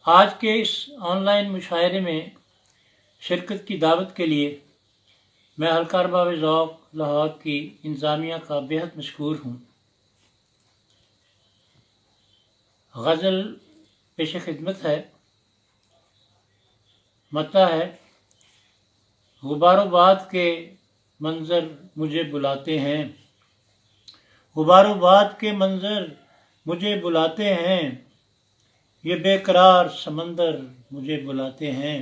आज के इस ऑनलाइन मुशायरे में शिरकत की दावत के लिए मैं हल्का अरबाब ज़ौक़ लाहौर की इंतज़ामिया का बेहद मशकूर हूँ। गज़ल पेश खिदमत है। मता है, गुबारोबाद के मंज़र मुझे बुलाते हैं, गुबारोबाद के मंज़र मुझे बुलाते हैं, ये बेकरार समंदर मुझे बुलाते हैं।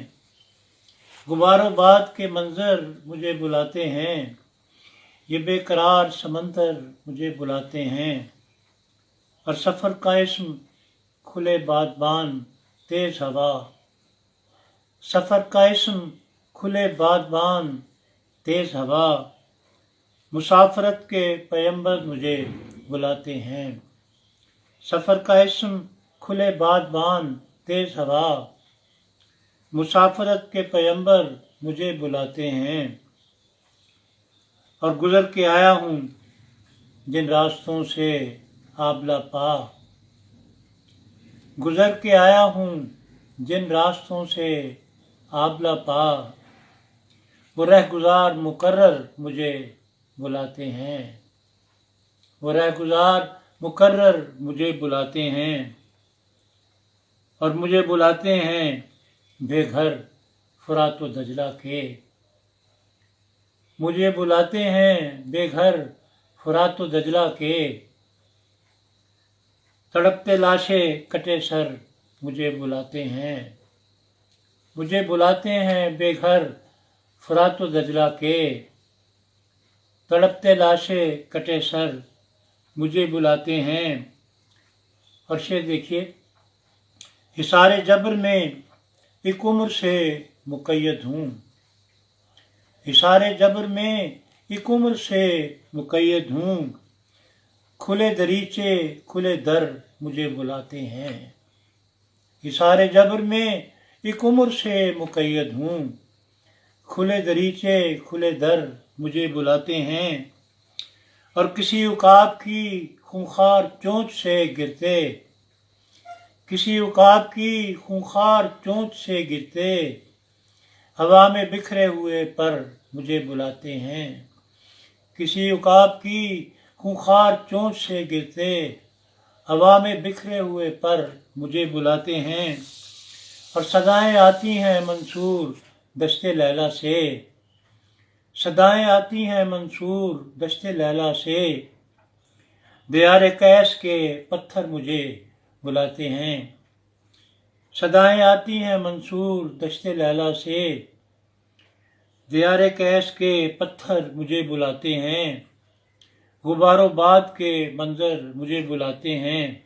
गुबारोबाद के मंज़र मुझे बुलाते हैं, ये बेकरार समंदर मुझे बुलाते हैं। और सफ़र का इस्म खुले बादबान तेज़ हवा, सफ़र का इस्म खुले बादबान तेज़ हवा, मुसाफरत के पैगंबर मुझे बुलाते हैं। सफ़र का इस्म खुले बादबान तेज़ हवा, मुसाफरत के पैगंबर मुझे बुलाते हैं। और गुज़र के आया हूँ जिन रास्तों से आबला पा, गुज़र के आया हूँ जिन रास्तों से आबला पा, वो रहगुज़ार मुकर्रर मुझे बुलाते हैं, वो रहगुज़ार मुकर्रर मुझे बुलाते हैं। और मुझे बुलाते हैं बेघर फुरात व दजला के, मुझे बुलाते हैं बेघर फुरात व दजला के। तड़पते लाशे कटे सर मुझे बुलाते हैं, मुझे बुलाते हैं बेघर फुरात व दजला के। तड़पते लाशे कटे सर मुझे बुलाते हैं। और शेर देखिए, हिसारे जबर में एक उम्र से मुक़य्यद हूँ, हिसारे जबर में एक उम्र से मुक़य्यद हूँ, खुले दरीचे खुले दर मुझे बुलाते हैं। हिसारे जबर में एक उम्र से मुक़य्यद हूँ, खुले दरीचे खुले दर मुझे बुलाते हैं। और किसी उकाब की खूंखार चोंच से गिरते, किसी उकाब की खूंखार चोंच से गिरते, हवा में बिखरे हुए पर मुझे बुलाते हैं। किसी उकाब की खूंखार चोंच से गिरते, हवा में बिखरे हुए पर मुझे बुलाते हैं। और सदाएं आती हैं मंसूर दश्ते लैला से, सदाएं आती हैं मंसूर दश्ते लैला से, दियारे कैस के पत्थर मुझे बुलाते हैं। सदाएं आती हैं मंसूर दश्ते लैला से, दियारे कैस के पत्थर मुझे बुलाते हैं। गुबारोबाद के मंज़र मुझे बुलाते हैं,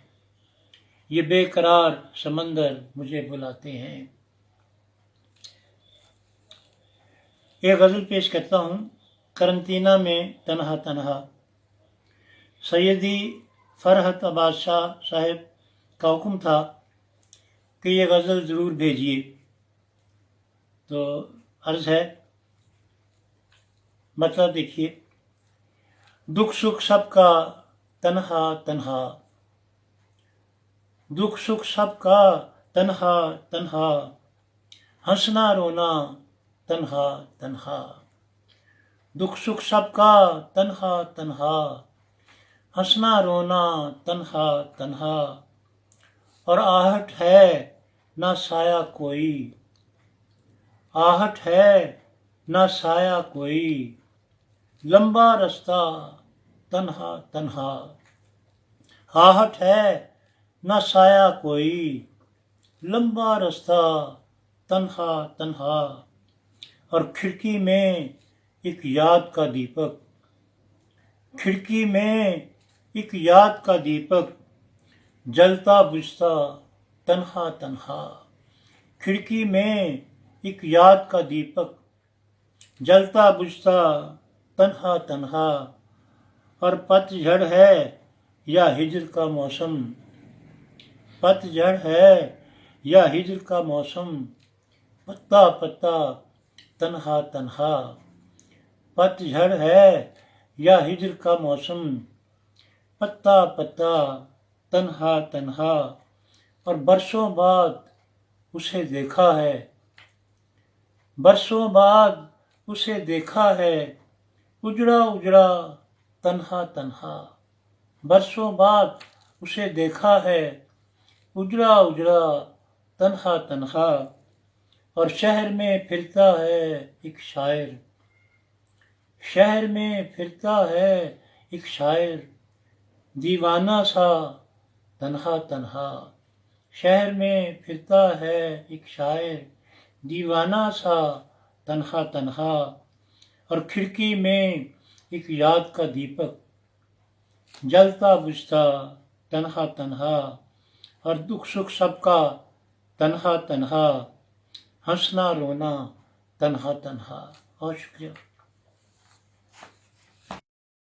ये बेकरार समंदर मुझे बुलाते हैं। एक गज़ल पेश करता हूँ, करंतना में तन्हा तन्हा। सैयदी फरहत अब्बास शाह साहब का हुक्म था कि ये गज़ल ज़रूर भेजिए। तो अर्ज़ है, मतलब देखिए, दुख सुख सबका तन्हा तन्हा, दुख सुख सबका तन्हा तन्हा, हंसना रोना तन्हा तन्हा। दुख सुख सबका तन्हा तन्हा, हंसना रोना तन्हा तन्हा। और आहट है ना साया कोई, आहट है ना साया कोई, लंबा रास्ता तन्हा तन्हा। आहट है ना साया कोई, लंबा रास्ता तन्हा तन्हा। और खिड़की में एक याद का दीपक, खिड़की में एक याद का दीपक, जलता बुझता तन्हा तन्हा। खिड़की में एक याद का दीपक, जलता बुझता तन्हा तन्हा। और पतझड़ है या हिज्र का मौसम, पतझड़ है या हिज्र का मौसम, पत्ता पत्ता तन्हा तन्हा। पतझड़ है या हिज्र का मौसम, पत्ता पत्ता तन्हा तन्हा। और बरसों बाद उसे देखा है, बरसों बाद उसे देखा है, उजड़ा उजड़ा तन्हा तन्हा। बरसों बाद उसे देखा है, उजड़ा उजड़ा तन्हा तन्हा। और शहर में फिरता है एक शायर, शहर में फिरता है एक शायर, दीवाना सा तन्हा तन्हा। शहर में फिरता है एक शायर, दीवाना सा तन्हा तन्हा। और खिड़की में एक याद का दीपक, जलता बुझता तन्हा तन्हा। और दुख सुख सबका तन्हा तन्हा, हंसना रोना तन्हा तन्हा। बहुत शुक्रिया।